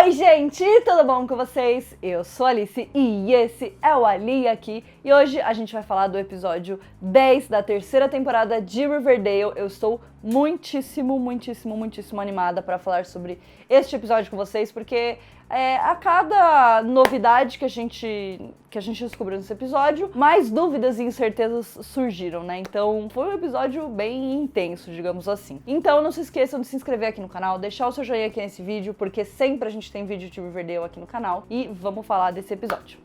Oi gente, tudo bom com vocês? Eu sou a Alice e esse é o Ali aqui. E hoje a gente vai falar do episódio 10 da terceira temporada de Riverdale. Eu estou muitíssimo animada para falar sobre este episódio com vocês, porque a cada novidade que a gente descobriu nesse episódio, mais dúvidas e incertezas surgiram, né? Então foi um episódio bem intenso, digamos assim. Então não se esqueçam de se inscrever aqui no canal, deixar o seu joinha aqui nesse vídeo, porque sempre a gente tem vídeo de Riverdale aqui no canal. E vamos falar desse episódio.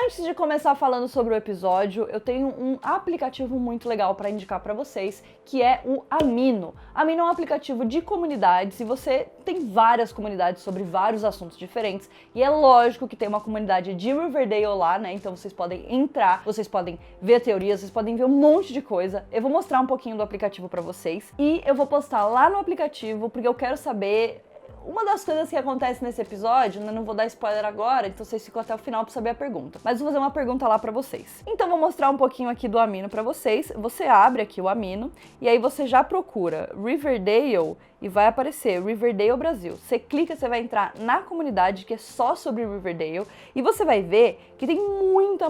Antes de começar falando sobre o episódio, eu tenho um aplicativo muito legal para indicar para vocês, que é o Amino. Amino é um aplicativo de comunidades e você tem várias comunidades sobre vários assuntos diferentes. E é lógico que tem uma comunidade de Riverdale lá, né? Então vocês podem entrar, vocês podem ver teorias, vocês podem ver um monte de coisa. Eu vou mostrar um pouquinho do aplicativo para vocês e eu vou postar lá no aplicativo porque eu quero saber. Uma das coisas que acontece nesse episódio, né, não vou dar spoiler agora, então vocês ficam até o final pra saber a pergunta. Mas vou fazer uma pergunta lá pra vocês. Então vou mostrar um pouquinho aqui do Amino pra vocês. Você abre aqui o Amino e aí você já procura Riverdale e vai aparecer Riverdale Brasil. Você clica, você vai entrar na comunidade que é só sobre Riverdale e você vai ver que tem muita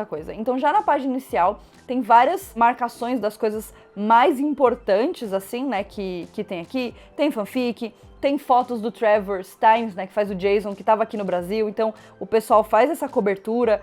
coisa. Então já na página inicial tem várias marcações das coisas mais importantes, assim, né, que tem aqui. Tem fanfic, tem fotos do Trevor Stiles, né, que faz o Jason, que tava aqui no Brasil. Então o pessoal faz essa cobertura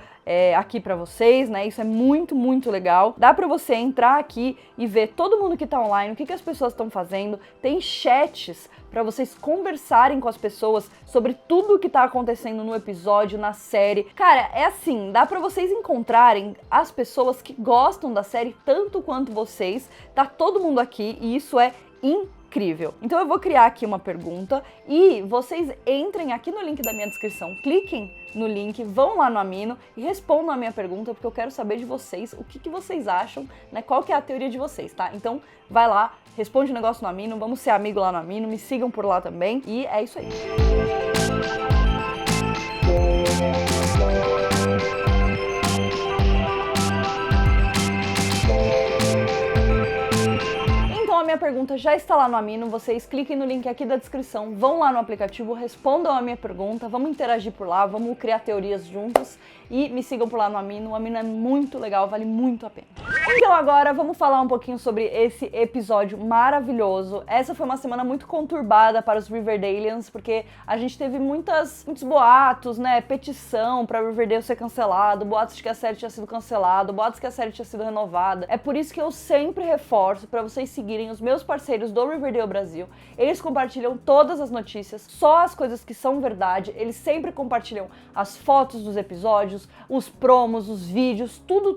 aqui pra vocês, né, isso é muito legal. Dá pra você entrar aqui e ver todo mundo que tá online, o que as pessoas estão fazendo. Tem chats pra vocês conversarem com as pessoas sobre tudo o que tá acontecendo no episódio, na série. Cara, é assim, dá pra vocês encontrarem as pessoas que gostam da série tanto quanto vocês. Tá todo mundo aqui e isso é incrível. Então eu vou criar aqui uma pergunta e vocês entrem aqui no link da minha descrição, cliquem no link, vão lá no Amino e respondam a minha pergunta, porque eu quero saber de vocês o que vocês acham, né? Qual que é a teoria de vocês, tá? Então vai lá, responde o negócio no Amino, vamos ser amigo lá no Amino, me sigam por lá também e é isso aí. A minha pergunta já está lá no Amino, vocês cliquem no link aqui da descrição, vão lá no aplicativo, respondam a minha pergunta, vamos interagir por lá, vamos criar teorias juntos e me sigam por lá no Amino. O Amino é muito legal, vale muito a pena. Então agora vamos falar um pouquinho sobre esse episódio maravilhoso. Essa foi uma semana muito conturbada para os Riverdalians, porque a gente teve muitos boatos, né, petição para Riverdale ser cancelado, boatos de que a série tinha sido cancelada, boatos que a série tinha sido renovada. É por isso que eu sempre reforço para vocês seguirem os meus parceiros do Riverdale Brasil. Eles compartilham todas as notícias, só as coisas que são verdade. Eles sempre compartilham as fotos dos episódios, os promos, os vídeos, tudo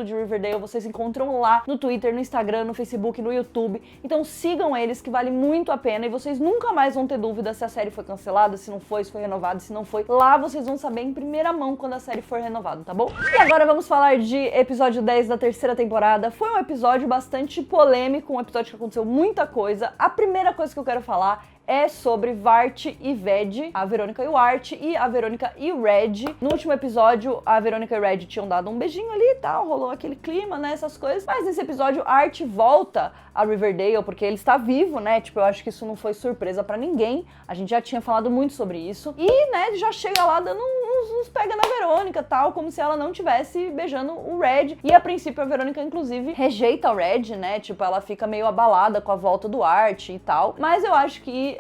de Riverdale. Vocês encontram lá no Twitter, no Instagram, no Facebook, no YouTube. Então sigam eles, que vale muito a pena e vocês nunca mais vão ter dúvida se a série foi cancelada, se não foi, se foi renovada, se não foi. Lá vocês vão saber em primeira mão quando a série for renovada, tá bom? E agora vamos falar de episódio 10 da terceira temporada. Foi um episódio bastante polêmico, um episódio que aconteceu muita coisa. A primeira coisa que eu quero falar é sobre Vart e Ved, a Verônica e o Art, e a Verônica e o Red. No último episódio, a Verônica e o Red tinham dado um beijinho ali e tal, rolou aquele clima, né, essas coisas. Mas nesse episódio, Art volta a Riverdale, porque ele está vivo, né, tipo, eu acho que isso não foi surpresa pra ninguém. A gente já tinha falado muito sobre isso. E, né, já chega lá dando uns pega na Verônica, tal, como se ela não tivesse beijando o Red. E a princípio, a Verônica, inclusive, rejeita o Red, né, tipo, ela fica meio abalada com a volta do Art e tal. Mas eu acho que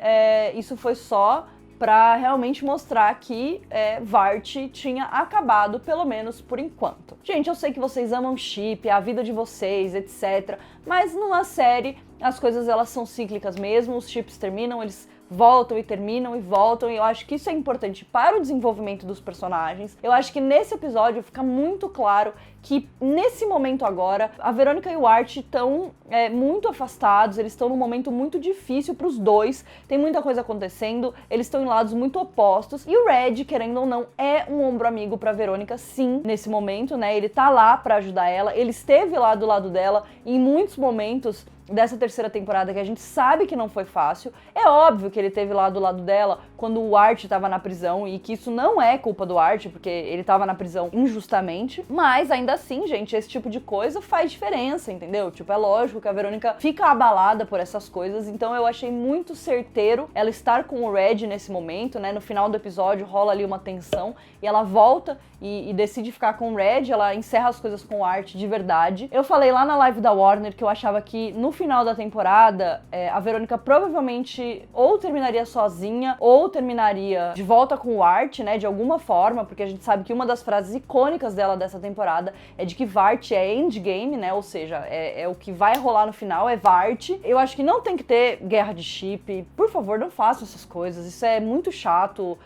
isso foi só pra realmente mostrar que Vart tinha acabado, pelo menos por enquanto. Gente, eu sei que vocês amam chip, a vida de vocês, etc. Mas numa série, as coisas elas são cíclicas mesmo, os chips terminam, eles voltam e terminam e voltam, e eu acho que isso é importante para o desenvolvimento dos personagens. Eu acho que nesse episódio fica muito claro que nesse momento agora, a Verônica e o Art estão muito afastados, eles estão num momento muito difícil para os dois, tem muita coisa acontecendo, eles estão em lados muito opostos, e o Red, querendo ou não, é um ombro amigo pra Verônica, sim, nesse momento, né, ele tá lá pra ajudar ela, ele esteve lá do lado dela, e em muitos momentos dessa terceira temporada, que a gente sabe que não foi fácil. É óbvio que ele teve lá do lado dela quando o Art tava na prisão, e que isso não é culpa do Art, porque ele tava na prisão injustamente. Mas ainda assim, gente, esse tipo de coisa faz diferença, entendeu? Tipo, é lógico que a Verônica fica abalada por essas coisas, então eu achei muito certeiro ela estar com o Red nesse momento, né? No final do episódio rola ali uma tensão e ela volta e decide ficar com o Red, ela encerra as coisas com o Art de verdade. Eu falei lá na live da Warner que eu achava que no final da temporada a Verônica provavelmente ou terminaria sozinha ou terminaria de volta com o Art, né, de alguma forma, porque a gente sabe que uma das frases icônicas dela dessa temporada é de que Vart é endgame, né, ou seja, é o que vai rolar no final, é Vart. Eu acho que não tem que ter guerra de chip, por favor, não façam essas coisas, isso é muito chato.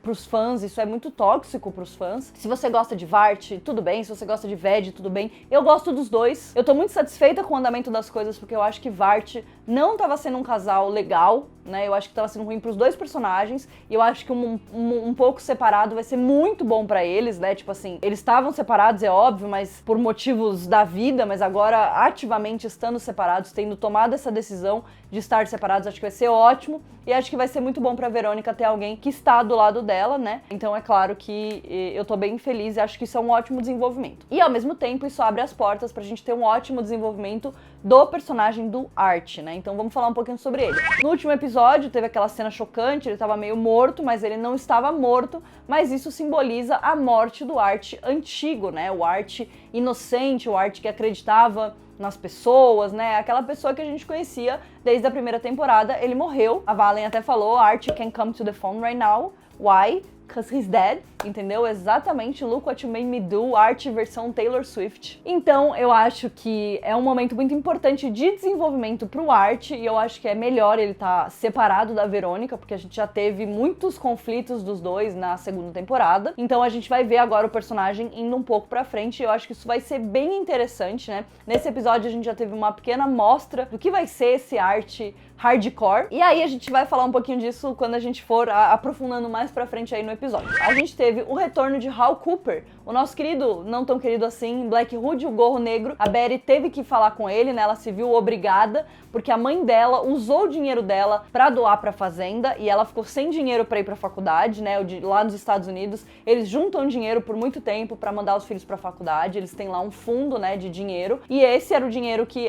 Pros fãs, isso é muito tóxico pros fãs. Se você gosta de Vart, tudo bem. Se você gosta de Ved, tudo bem. Eu gosto dos dois. Eu tô muito satisfeita com o andamento das coisas, porque eu acho que Vart não tava sendo um casal legal, né? Eu acho que tava sendo ruim pros dois personagens, e eu acho que um pouco separado vai ser muito bom pra eles, né? Tipo assim, eles estavam separados, é óbvio, mas por motivos da vida, mas agora ativamente estando separados, tendo tomado essa decisão de estar separados, acho que vai ser ótimo, e acho que vai ser muito bom pra Verônica ter alguém que está do lado dela, né? Então é claro que eu tô bem feliz e acho que isso é um ótimo desenvolvimento. E ao mesmo tempo isso abre as portas pra gente ter um ótimo desenvolvimento do personagem do Art, né? Então vamos falar um pouquinho sobre ele. No último episódio teve aquela cena chocante, ele tava meio morto, mas ele não estava morto, mas isso simboliza a morte do Art antigo, né? O Art inocente, o Art que acreditava nas pessoas, né? Aquela pessoa que a gente conhecia desde a primeira temporada. Ele morreu. A Valen até falou, Art can come to the phone right now. Why? Because he's dead, entendeu? Exatamente, Look What You Made Me Do, Art versão Taylor Swift. Então, eu acho que é um momento muito importante de desenvolvimento pro Art, e eu acho que é melhor ele estar separado da Verônica, porque a gente já teve muitos conflitos dos dois na segunda temporada. Então, a gente vai ver agora o personagem indo um pouco pra frente, e eu acho que isso vai ser bem interessante, né? Nesse episódio, a gente já teve uma pequena mostra do que vai ser esse Art hardcore, e aí a gente vai falar um pouquinho disso quando a gente for aprofundando mais pra frente aí no episódio. A gente teve o retorno de Hal Cooper, o nosso querido, não tão querido assim, Black Hood, o Gorro Negro. A Betty teve que falar com ele, né? Ela se viu obrigada, porque a mãe dela usou o dinheiro dela pra doar pra fazenda, e ela ficou sem dinheiro pra ir pra faculdade, né? Lá nos Estados Unidos, eles juntam dinheiro por muito tempo pra mandar os filhos pra faculdade, eles têm lá um fundo, né, de dinheiro, e esse era o dinheiro que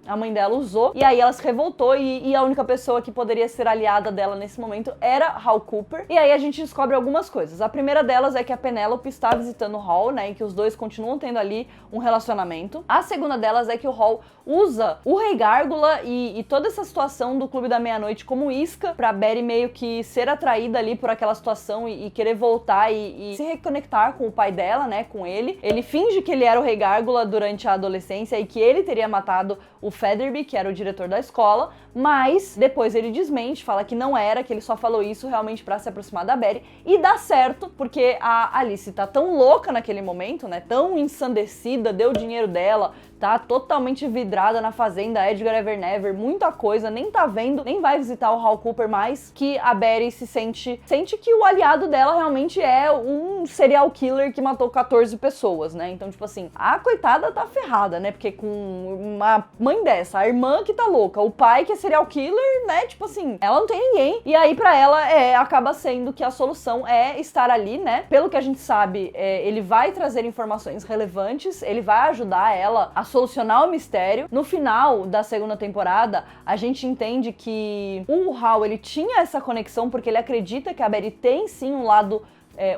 a mãe dela usou, e aí ela se revoltou, e a única pessoa que poderia ser aliada dela nesse momento era Hal Cooper. E aí a gente descobre algumas coisas. A primeira delas é que a Penélope está visitando o Hal, né, e que os dois continuam tendo ali um relacionamento. A segunda delas é que o Hal usa o Rei Gárgula e toda essa situação do Clube da Meia-Noite como isca pra Betty meio que ser atraída ali por aquela situação e querer voltar e se reconectar com o pai dela, né, com ele. Ele finge que ele era o Rei Gárgula durante a adolescência e que ele teria matado o Featherby, que era o diretor da escola, mas depois ele desmente, fala que não era, que ele só falou isso realmente pra se aproximar da Betty, e dá certo, porque a Alice tá tão louca naquele momento, né, tão ensandecida, deu o dinheiro dela, tá totalmente vidrada na fazenda Edgar Evernever, muita coisa, nem tá vendo, nem vai visitar o Hal Cooper mais, que a Betty sente que o aliado dela realmente é um serial killer que matou 14 pessoas, né? Então, tipo assim, a coitada tá ferrada, né? Porque com uma mãe dessa, a irmã que tá louca, o pai que é serial killer, né? Tipo assim, ela não tem ninguém. E aí, pra ela, acaba sendo que a solução é estar ali, né? Pelo que a gente sabe, ele vai trazer informações relevantes, ele vai ajudar ela a solucionar o mistério. No final da segunda temporada, a gente entende que o Hal, ele tinha essa conexão porque ele acredita que a Betty tem sim um lado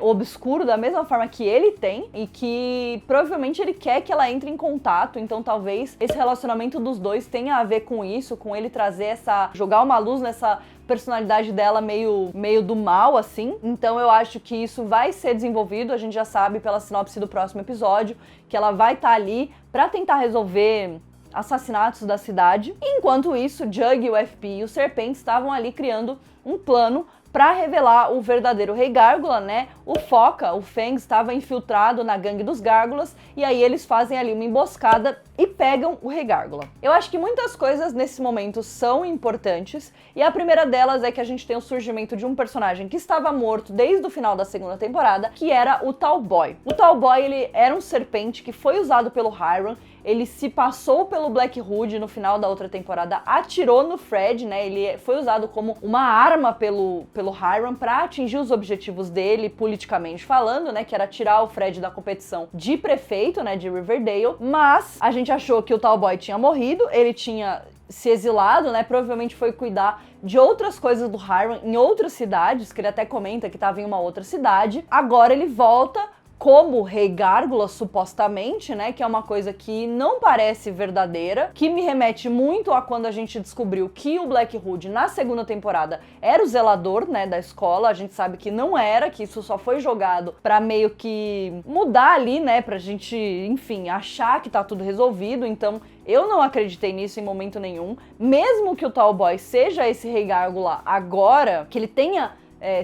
obscuro da mesma forma que ele tem, e que provavelmente ele quer que ela entre em contato. Então talvez esse relacionamento dos dois tenha a ver com isso, com ele trazer jogar uma luz nessa personalidade dela meio do mal, assim. Então eu acho que isso vai ser desenvolvido, a gente já sabe pela sinopse do próximo episódio, que ela vai estar ali pra tentar resolver assassinatos da cidade. Enquanto isso, Jug, o FP e o Serpente estavam ali criando um plano para revelar o verdadeiro Rei Gárgula, né? O Foca, o Fang, estava infiltrado na gangue dos Gárgulas, e aí eles fazem ali uma emboscada e pegam o Rei Gárgula. Eu acho que muitas coisas nesse momento são importantes, e a primeira delas é que a gente tem o surgimento de um personagem que estava morto desde o final da segunda temporada, que era o Tall Boy. O Tall Boy, ele era um serpente que foi usado pelo Hiram. ele se passou pelo Blackhood no final da outra temporada, atirou no Fred, né? Ele foi usado como uma arma pelo Hiram pra atingir os objetivos dele, politicamente falando, né? Que era tirar o Fred da competição de prefeito, né? De Riverdale. Mas a gente achou que o tal boy tinha morrido, ele tinha se exilado, né? Provavelmente foi cuidar de outras coisas do Hiram em outras cidades, que ele até comenta que estava em uma outra cidade. Agora ele volta como Rei Gárgula, supostamente, né, que é uma coisa que não parece verdadeira, que me remete muito a quando a gente descobriu que o Blackhood, na segunda temporada, era o zelador, né, da escola. A gente sabe que não era, que isso só foi jogado pra meio que mudar ali, né, pra gente, enfim, achar que tá tudo resolvido. Então, eu não acreditei nisso em momento nenhum. Mesmo que o tal boy seja esse Rei Gárgula agora, que ele tenha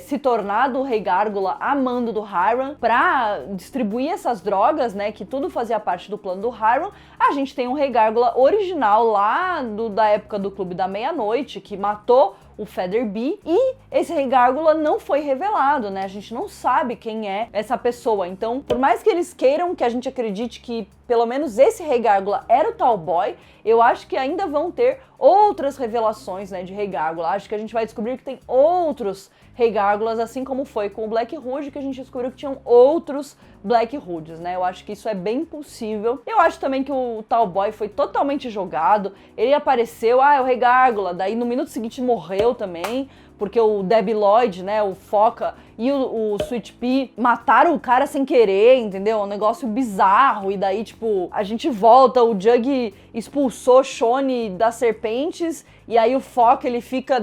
se tornado o Rei Gárgula a mando do Hiram pra distribuir essas drogas, né, que tudo fazia parte do plano do Hiram, a gente tem um Rei Gárgula original lá da época do Clube da Meia-Noite, que matou o Featherby, e esse Rei Gárgula não foi revelado, né? A gente não sabe quem é essa pessoa. Então, por mais que eles queiram que a gente acredite que pelo menos esse Rei Gárgula era o tal boy, eu acho que ainda vão ter outras revelações, né, de Rei Gárgula. Acho que a gente vai descobrir que tem outros Rei Gárgulas, assim como foi com o Blackhood, que a gente descobriu que tinham outros Blackhoods, né? Eu acho que isso é bem possível. Eu acho também que o tal boy foi totalmente jogado. Ele apareceu, é o Rei Gárgula, daí no minuto seguinte morreu também, porque o Debi Lloyd, né, o Foca e o Sweet Pea mataram o cara sem querer, entendeu? É um negócio bizarro, e daí, tipo, a gente volta, o Jug expulsou Shone das serpentes, e aí o Foca, ele fica,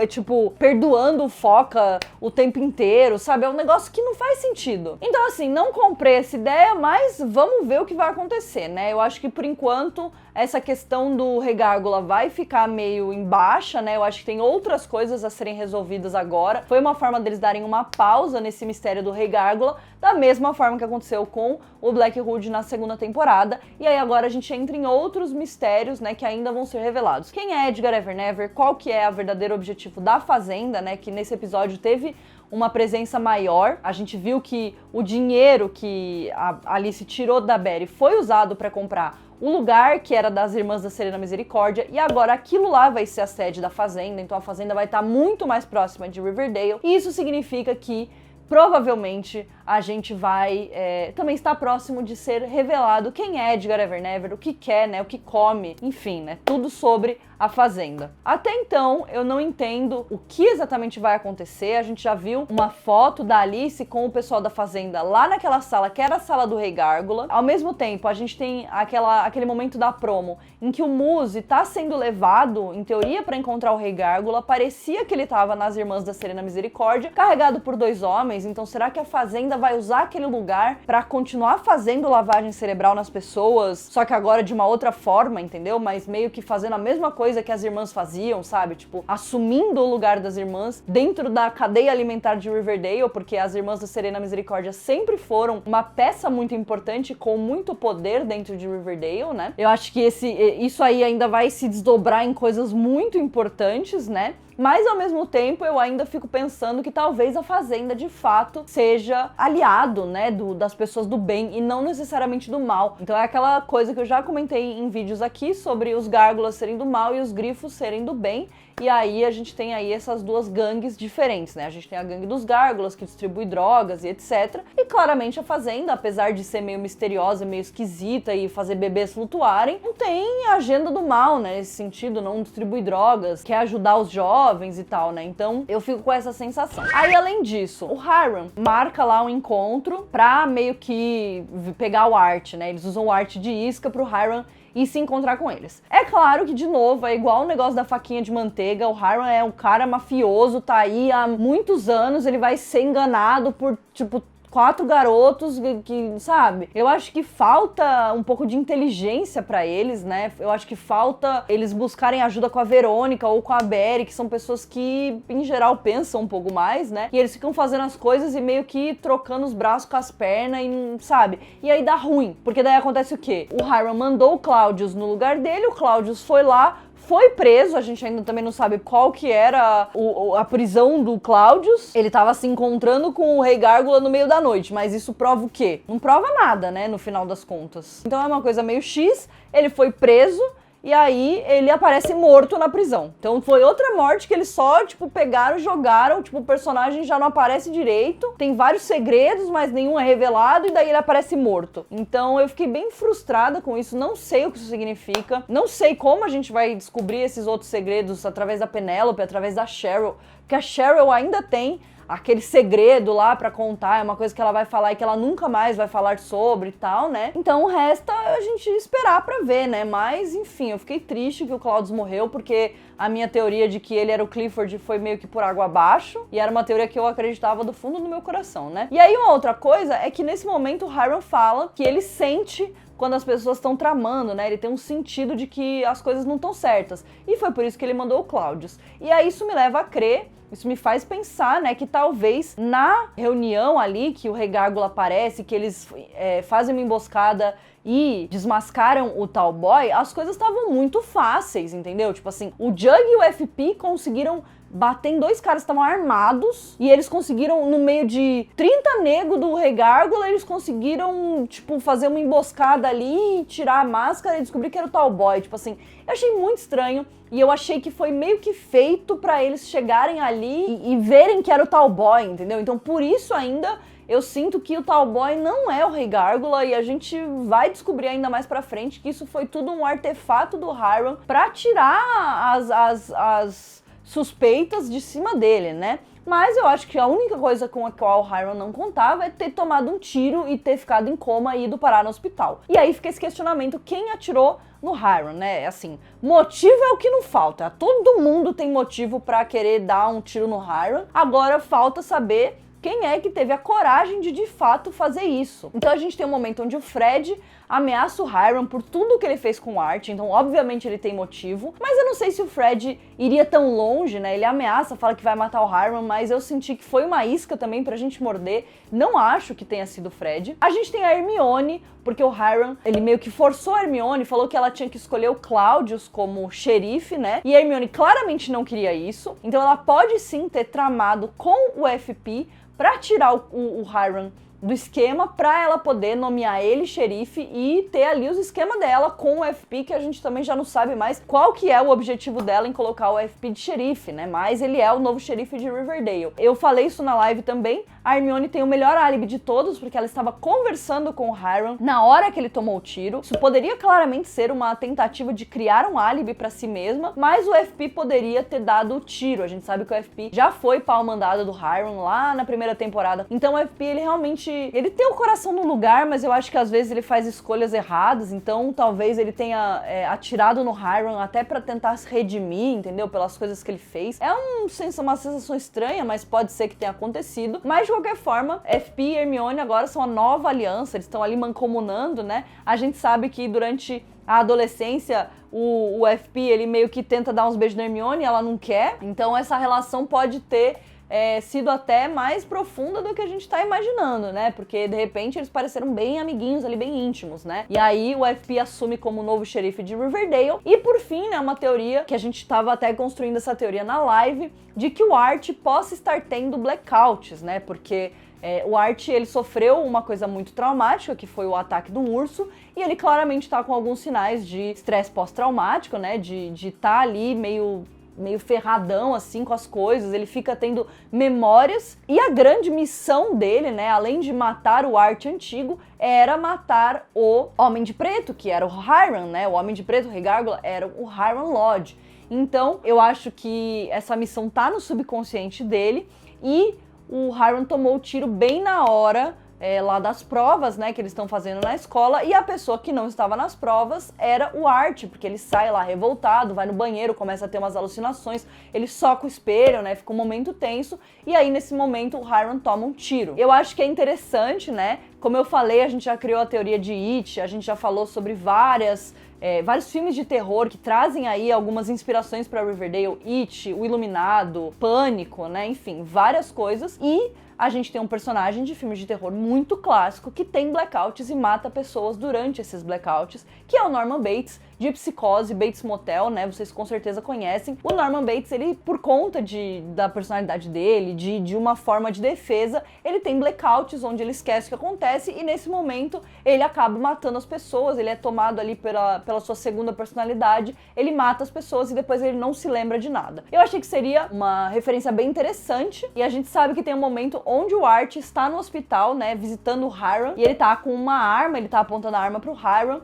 tipo, perdoando o Foca o tempo inteiro, sabe? É um negócio que não faz sentido. Então, assim, não comprei essa ideia, mas vamos ver o que vai acontecer, né? Eu acho que, por enquanto, essa questão do Rei Gárgula vai ficar meio em baixa, né? Eu acho que tem outras coisas a serem resolvidas agora. Foi uma forma deles darem uma pausa nesse mistério do Rei Gárgula, da mesma forma que aconteceu com o Blackhood na segunda temporada. E aí agora a gente entra em outros mistérios, né, que ainda vão ser revelados. Quem é Edgar Evernever? Qual que é o verdadeiro objetivo da Fazenda, né? Que nesse episódio teve uma presença maior. A gente viu que o dinheiro que a Alice tirou da Betty foi usado para comprar o lugar que era das Irmãs da Serena Misericórdia, e agora aquilo lá vai ser a sede da Fazenda, então a Fazenda vai estar muito mais próxima de Riverdale, e isso significa que provavelmente a gente vai também estar próximo de ser revelado quem é Edgar Evernever, o que quer, né, o que come, enfim, né, tudo sobre a Fazenda. Até então, eu não entendo o que exatamente vai acontecer. A gente já viu uma foto da Alice com o pessoal da Fazenda lá naquela sala, que era a sala do Rei Gárgula. Ao mesmo tempo, a gente tem aquele momento da promo em que o Muse tá sendo levado, em teoria, para encontrar o Rei Gárgula. Parecia que ele tava nas Irmãs da Serena Misericórdia, carregado por 2 homens. Então, será que a Fazenda vai usar aquele lugar para continuar fazendo lavagem cerebral nas pessoas, só que agora de uma outra forma, entendeu? Mas meio que fazendo a mesma coisa que as irmãs faziam, sabe? Tipo, assumindo o lugar das irmãs dentro da cadeia alimentar de Riverdale, porque as Irmãs da Serena Misericórdia sempre foram uma peça muito importante, com muito poder dentro de Riverdale, né? Eu acho que isso aí ainda vai se desdobrar em coisas muito importantes, né? Mas, ao mesmo tempo, eu ainda fico pensando que talvez a Fazenda, de fato, seja aliado, né, das pessoas do bem e não necessariamente do mal. Então é aquela coisa que eu já comentei em vídeos aqui sobre os Gárgulas serem do mal e os Grifos serem do bem. E aí a gente tem aí essas duas gangues diferentes, né? A gente tem a gangue dos Gárgulas, que distribui drogas e etc. E claramente a Fazenda, apesar de ser meio misteriosa, meio esquisita e fazer bebês flutuarem, não tem agenda do mal, né? Nesse sentido, não distribui drogas, quer ajudar os jovens e tal, né? Então eu fico com essa sensação. Aí, além disso, o Hiram marca lá um encontro pra meio que pegar o Art, né? Eles usam o Art de isca pro Hiram e se encontrar com eles. É claro que, de novo, é igual o negócio da faquinha de manteiga. O Hiram é um cara mafioso, tá aí há muitos anos, ele vai ser enganado por, tipo, 4 garotos que, sabe? Eu acho que falta um pouco de inteligência pra eles, né? Eu acho que falta eles buscarem ajuda com a Verônica ou com a Betty, que são pessoas que, em geral, pensam um pouco mais, né? E eles ficam fazendo as coisas e meio que trocando os braços com as pernas e, sabe? E aí dá ruim, porque daí acontece o quê? O Hiram mandou o Claudius no lugar dele, o Claudius foi lá, foi preso, a gente ainda também não sabe qual que era a prisão do Claudius. Ele tava se encontrando com o Rei Gárgula no meio da noite, mas isso prova o quê? Não prova nada, né, no final das contas. Então é uma coisa meio X, ele foi preso, e aí ele aparece morto na prisão. Então foi outra morte que eles só, tipo, pegaram e jogaram. Tipo, o personagem já não aparece direito. Tem vários segredos, mas nenhum é revelado. E daí ele aparece morto. Então eu fiquei bem frustrada com isso. Não sei o que isso significa. Não sei como a gente vai descobrir esses outros segredos através da Penélope, através da Cheryl. Porque a Cheryl ainda tem aquele segredo lá pra contar, é uma coisa que ela vai falar e que ela nunca mais vai falar sobre e tal, né? Então resta a gente esperar pra ver, né? Mas, enfim, eu fiquei triste que o Claudius morreu, porque a minha teoria de que ele era o Clifford foi meio que por água abaixo, e era uma teoria que eu acreditava do fundo do meu coração, né? E aí uma outra coisa é que nesse momento o Hiram fala que ele sente quando as pessoas estão tramando, né? Ele tem um sentido de que as coisas não estão certas. E foi por isso que ele mandou o Claudius. E aí isso me leva a crer, isso me faz pensar, né, que talvez na reunião ali, que o Rei Gárgula aparece, que eles fazem uma emboscada e desmascaram o tal boy, as coisas estavam muito fáceis, entendeu? Tipo assim, o Jug e o FP conseguiram bater em dois caras que estavam armados, e eles conseguiram, no meio de 30 negros do Rei Gárgula, eles conseguiram, tipo, fazer uma emboscada ali, e tirar a máscara e descobrir que era o tal boy. Tipo assim, eu achei muito estranho, e eu achei que foi meio que feito pra eles chegarem ali e verem que era o tal boy, entendeu? Então, por isso ainda eu sinto que o tal boy não é o Rei Gárgula, e a gente vai descobrir ainda mais pra frente que isso foi tudo um artefato do Hiram pra tirar as suspeitas de cima dele, né? Mas eu acho que a única coisa com a qual o Hiram não contava é ter tomado um tiro e ter ficado em coma e ido parar no hospital. E aí fica esse questionamento, quem atirou no Hiram, né? Assim, motivo é o que não falta. Todo mundo tem motivo pra querer dar um tiro no Hiram. Agora falta saber quem é que teve a coragem de fato fazer isso. Então a gente tem um momento onde o Fred ameaça o Hiram por tudo que ele fez com o Art, então obviamente ele tem motivo, mas eu não sei se o Fred iria tão longe, né? Ele ameaça, fala que vai matar o Hiram, mas eu senti que foi uma isca também pra gente morder. Não acho que tenha sido o Fred. A gente tem a Hermione, porque o Hiram, ele meio que forçou a Hermione, falou que ela tinha que escolher o Claudius como xerife, né? E a Hermione claramente não queria isso, então ela pode sim ter tramado com o FP pra tirar o Hiram do esquema, pra ela poder nomear ele xerife e ter ali os esquemas dela com o FP, que a gente também já não sabe mais qual que é o objetivo dela em colocar o FP de xerife, né? Mas ele é o novo xerife de Riverdale. Eu falei isso na live também, a Hermione tem o melhor álibi de todos, porque ela estava conversando com o Hiram na hora que ele tomou o tiro. Isso poderia claramente ser uma tentativa de criar um álibi pra si mesma, mas o FP poderia ter dado o tiro. A gente sabe que o FP já foi pau mandado do Hiram lá na primeira temporada. Então o FP, ele realmente, ele tem o coração no lugar, mas eu acho que às vezes ele faz escolhas erradas, então talvez ele tenha atirado no Hiram até pra tentar se redimir, entendeu? Pelas coisas que ele fez. É uma sensação estranha, mas pode ser que tenha acontecido. Mas de qualquer forma, FP e Hermione agora são a nova aliança, eles estão ali mancomunando, né? A gente sabe que durante a adolescência, o FP, ele meio que tenta dar uns beijos na Hermione, ela não quer, então essa relação pode ter sido até mais profunda do que a gente tá imaginando, né? Porque, de repente, eles pareceram bem amiguinhos ali, bem íntimos, né? E aí, o FP assume como novo xerife de Riverdale. E, por fim, né, uma teoria, que a gente tava até construindo essa teoria na live, de que o Art possa estar tendo blackouts, né? Porque o Art, ele sofreu uma coisa muito traumática, que foi o ataque do urso, e ele claramente tá com alguns sinais de estresse pós-traumático, né? De tá ali meio ferradão, assim, com as coisas, ele fica tendo memórias, e a grande missão dele, né, além de matar o Art antigo, era matar o Homem de Preto, que era o Hiram, né, o Homem de Preto, o Rei Gárgula, era o Hiram Lodge. Então, eu acho que essa missão tá no subconsciente dele, e o Hiram tomou o tiro bem na hora lá das provas, né, que eles estão fazendo na escola, e a pessoa que não estava nas provas era o Art, porque ele sai lá revoltado, vai no banheiro, começa a ter umas alucinações, ele soca o espelho, né, fica um momento tenso, e aí nesse momento o Hiram toma um tiro. Eu acho que é interessante, né, como eu falei, a gente já criou a teoria de It, a gente já falou sobre várias vários filmes de terror que trazem aí algumas inspirações para Riverdale, It, O Iluminado, Pânico, né? Enfim, várias coisas. E a gente tem um personagem de filmes de terror muito clássico que tem blackouts e mata pessoas durante esses blackouts, que é o Norman Bates, de Psicose, Bates Motel, né? Vocês com certeza conhecem. O Norman Bates, ele, por conta da personalidade dele, de uma forma de defesa, ele tem blackouts onde ele esquece o que acontece e nesse momento ele acaba matando as pessoas, ele é tomado ali pela sua segunda personalidade, ele mata as pessoas e depois ele não se lembra de nada. Eu achei que seria uma referência bem interessante e a gente sabe que tem um momento onde o Art está no hospital, né, visitando o Hiram e ele tá com uma arma, ele tá apontando a arma pro Hiram.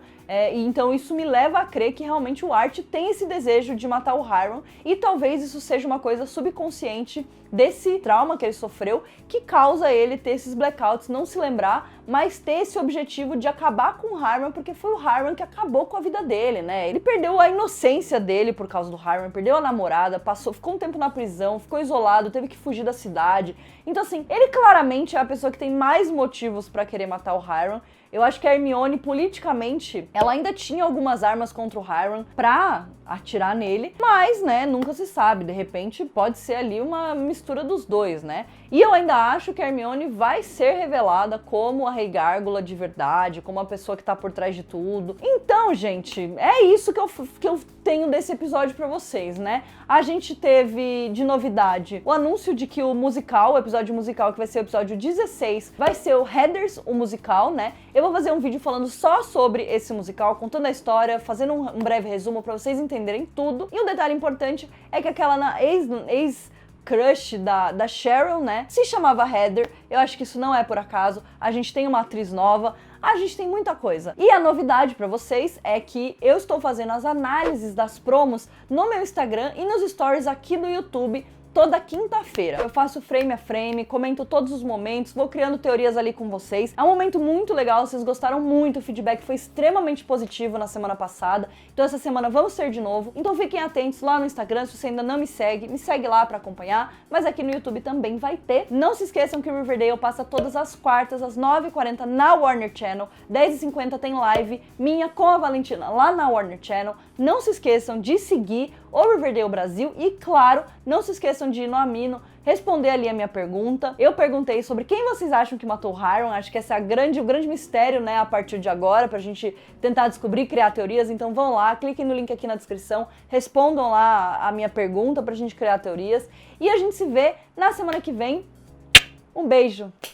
E então isso me leva a crer que realmente o Art tem esse desejo de matar o Hiram e talvez isso seja uma coisa subconsciente desse trauma que ele sofreu que causa ele ter esses blackouts, não se lembrar, mas ter esse objetivo de acabar com o Hiram porque foi o Hiram que acabou com a vida dele, né? Ele perdeu a inocência dele por causa do Hiram, perdeu a namorada, ficou um tempo na prisão, ficou isolado, teve que fugir da cidade. Então assim, ele claramente é a pessoa que tem mais motivos pra querer matar o Hiram. Eu acho que a Hermione, politicamente, ela ainda tinha algumas armas contra o Hiram pra atirar nele, mas, né, nunca se sabe, de repente pode ser ali uma mistura dos dois, né? E eu ainda acho que a Hermione vai ser revelada como a Rei Gárgula de verdade, como a pessoa que tá por trás de tudo. Então, gente, é isso que eu tenho desse episódio pra vocês, né? A gente teve, de novidade, o anúncio de que o episódio musical, que vai ser o episódio 16, vai ser o Heathers, o musical, né? Eu vou fazer um vídeo falando só sobre esse musical, contando a história, fazendo um breve resumo pra vocês entenderem tudo. E um detalhe importante é que aquela ex-crush da Cheryl, né, se chamava Heather. Eu acho que isso não é por acaso. A gente tem uma atriz nova, a gente tem muita coisa. E a novidade pra vocês é que eu estou fazendo as análises das promos no meu Instagram e nos stories aqui do YouTube toda quinta-feira. Eu faço frame a frame, comento todos os momentos, vou criando teorias ali com vocês. É um momento muito legal, vocês gostaram muito, o feedback foi extremamente positivo na semana passada, então essa semana vamos ter de novo. Então fiquem atentos lá no Instagram, se você ainda não me segue lá pra acompanhar, mas aqui no YouTube também vai ter. Não se esqueçam que o Riverdale passa todas as quartas, às 9h40 na Warner Channel, 10h50 tem live minha com a Valentina lá na Warner Channel. Não se esqueçam de seguir o Riverdale Brasil e, claro, não se esqueçam de ir no Amino, responder ali a minha pergunta. Eu perguntei sobre quem vocês acham que matou o Hiram, acho que esse é o grande mistério, né, a partir de agora, pra gente tentar descobrir, criar teorias, então vão lá, cliquem no link aqui na descrição, respondam lá a minha pergunta pra gente criar teorias, e a gente se vê na semana que vem. Um beijo!